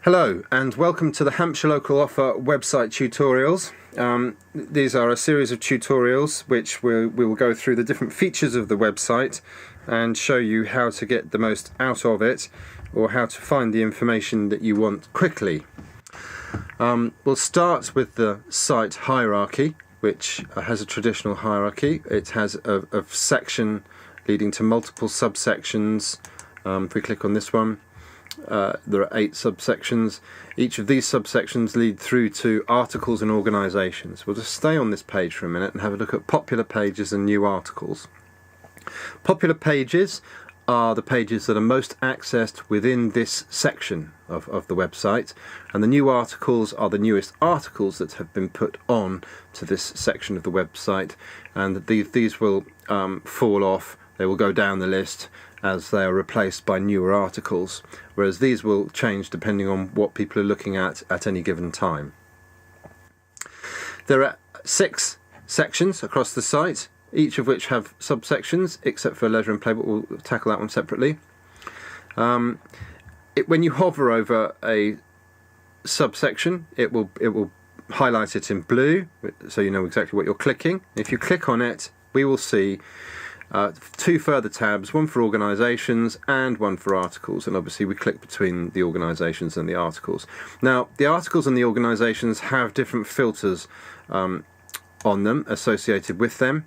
Hello and welcome to the Hampshire Local Offer website tutorials. These are a series of tutorials which we will go through the different features of the website and show you how to get the most out of it, or how to find the information that you want quickly. We'll start with the site Heirarchy, which has a traditional hierarchy. It has a section leading to multiple subsections. If we click on this one, there are 8 subsections. Each of these subsections lead through to articles and organisations. We'll just stay on this page for a minute and have a look at popular pages and new articles. Popular pages are the pages that are most accessed within this section of the website, and the new articles are the newest articles that have been put on to this section of the website, and these will fall off. They will go down the list as they are replaced by newer articles, whereas these will change depending on what people are looking at any given time. There are 6 sections across the site, each of which have subsections, except for leisure and play, but we'll tackle that one separately. When you hover over a subsection, it will highlight it in blue, so you know exactly what you're clicking. If you click on it, we will see 2 further tabs, one for organisations and one for articles, and obviously we click between the organisations and the articles. Now, the articles and the organisations have different filters on them associated with them,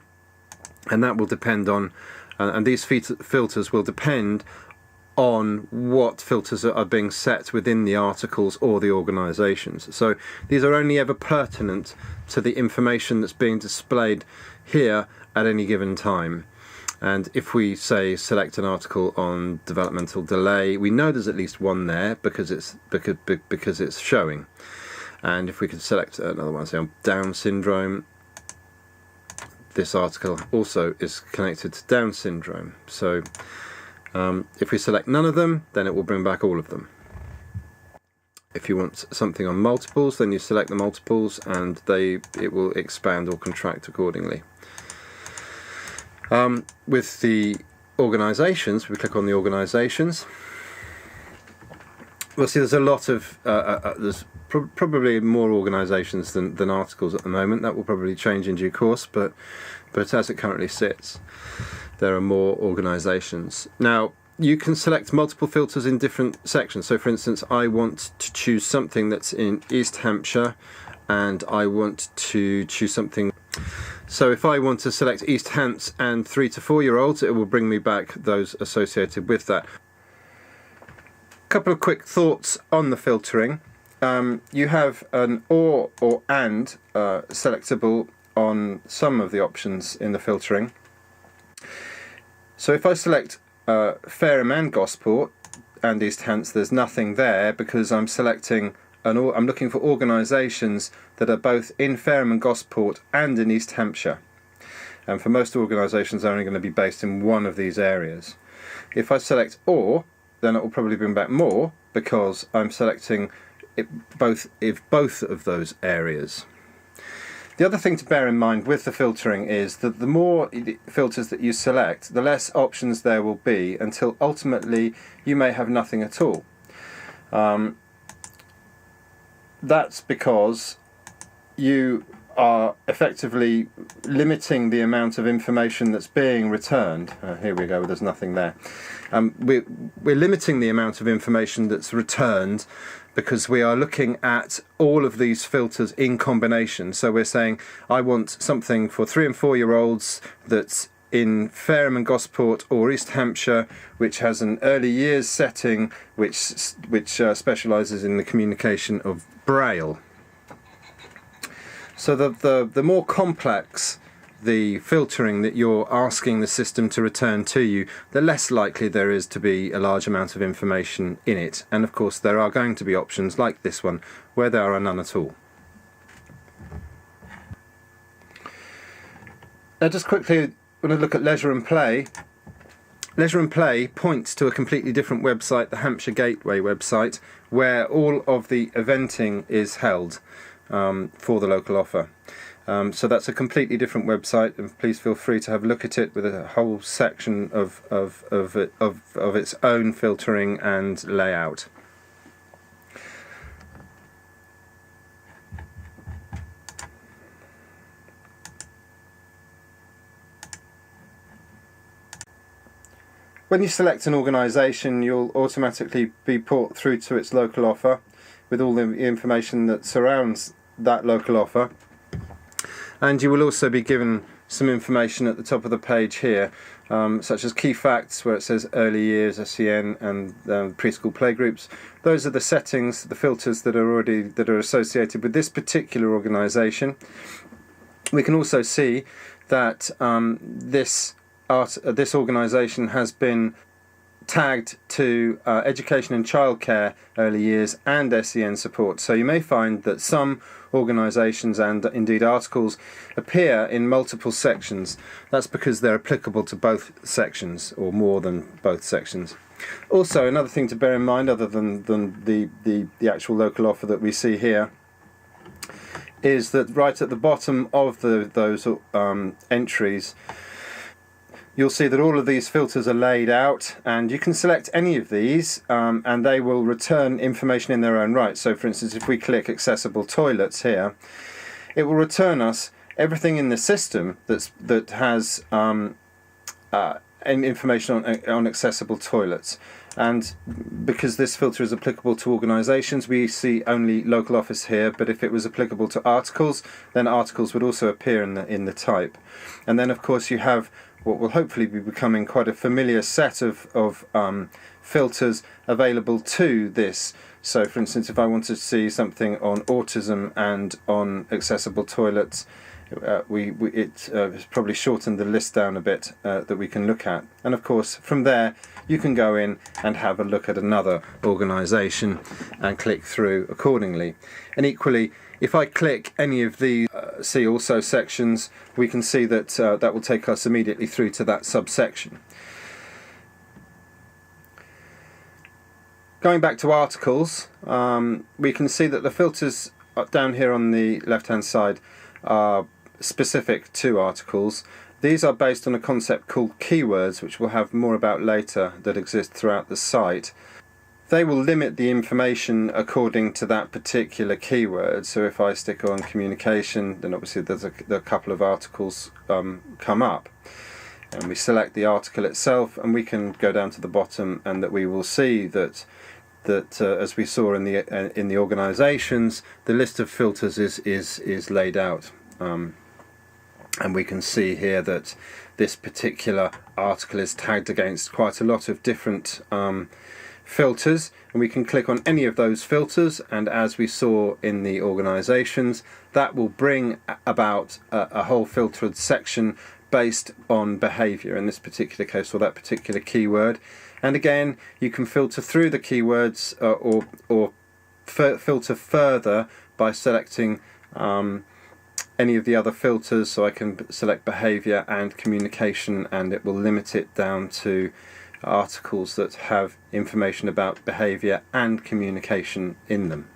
and that will depend on, and these filters will depend on what filters are being set within the articles or the organisations. So these are only ever pertinent to the information that's being displayed here at any given time. And if we say select an article on developmental delay, we know there's at least one there because it's showing. And if we could select another one, say on Down syndrome, this article also is connected to Down syndrome. So if we select none of them, then it will bring back all of them. If you want something on multiples, then you select the multiples and it will expand or contract accordingly. With the organisations, we click on the organisations, we'll see there's a lot of, there's probably more organisations than articles at the moment. That will probably change in due course, but as it currently sits, there are more organisations. Now, you can select multiple filters in different sections. So for instance, I want to choose something that's in East Hampshire, and I want to choose something. So if I want to select East Hants and 3 to 4 year olds, it will bring me back those associated with that. A couple of quick thoughts on the filtering. You have an or and selectable on some of the options in the filtering. So if I select Fareham and Gosport and East Hants, there's nothing there because I'm selecting I'm looking for organisations that are both in Fareham and Gosport and in East Hampshire. And for most organisations, they're only going to be based in one of these areas. If I select or, then it will probably bring back more because I'm selecting both of those areas. The other thing to bear in mind with the filtering is that the more filters that you select, the less options there will be until ultimately you may have nothing at all. That's because you are effectively limiting the amount of information that's being returned. Here we go, there's nothing there. We're limiting the amount of information that's returned because we are looking at all of these filters in combination. So we're saying, I want something for 3 and 4 year olds that's in Fareham and Gosport or East Hampshire, which has an early years setting, which specialises in the communication of Braille. So the more complex the filtering that you're asking the system to return to you, the less likely there is to be a large amount of information in it. And of course there are going to be options like this one where there are none at all. Now just quickly, when I look at Leisure and Play, Leisure and Play points to a completely different website, the Hampshire Gateway website, where all of the eventing is held for the local offer. So that's a completely different website, and please feel free to have a look at it with a whole section of its own filtering and layout. When you select an organisation, you'll automatically be brought through to its local offer with all the information that surrounds that local offer. And you will also be given some information at the top of the page here, such as key facts, where it says early years, SEN, and preschool playgroups. Those are the settings, the filters that are associated with this particular organisation. We can also see that this organisation has been tagged to education and childcare, early years, and SEN support. So you may find that some organisations and indeed articles appear in multiple sections. That's because they're applicable to both sections, or more than both sections. Also, another thing to bear in mind, other than the actual local offer that we see here, is that right at the bottom of those entries, you'll see that all of these filters are laid out, and you can select any of these and they will return information in their own right. So for instance, if we click accessible toilets here, it will return us everything in the system that has information on accessible toilets. And because this filter is applicable to organisations, we see only local office here, but if it was applicable to articles, then articles would also appear in the type. And then of course you have what will hopefully be becoming quite a familiar set of filters available to this. So for instance, if I want to see something on autism and on accessible toilets, it's probably shortened the list down a bit that we can look at. And of course from there you can go in and have a look at another organisation and click through accordingly. And equally, if I click any of these see also sections, we can see that that will take us immediately through to that subsection. Going back to articles, we can see that the filters down here on the left hand side are specific to articles. These are based on a concept called keywords, which we'll have more about later, that exist throughout the site. They will limit the information according to that particular keyword. So if I stick on communication, then obviously there's a couple of articles come up. And we select the article itself, and we can go down to the bottom, and that we will see that as we saw in the organisations, the list of filters is laid out. And we can see here that this particular article is tagged against quite a lot of different filters, and we can click on any of those filters, and as we saw in the organisations, that will bring about a whole filtered section based on behaviour, in this particular case, or that particular keyword. And again, you can filter through the keywords or filter further by selecting any of the other filters. So I can select behaviour and communication, and it will limit it down to articles that have information about behaviour and communication in them.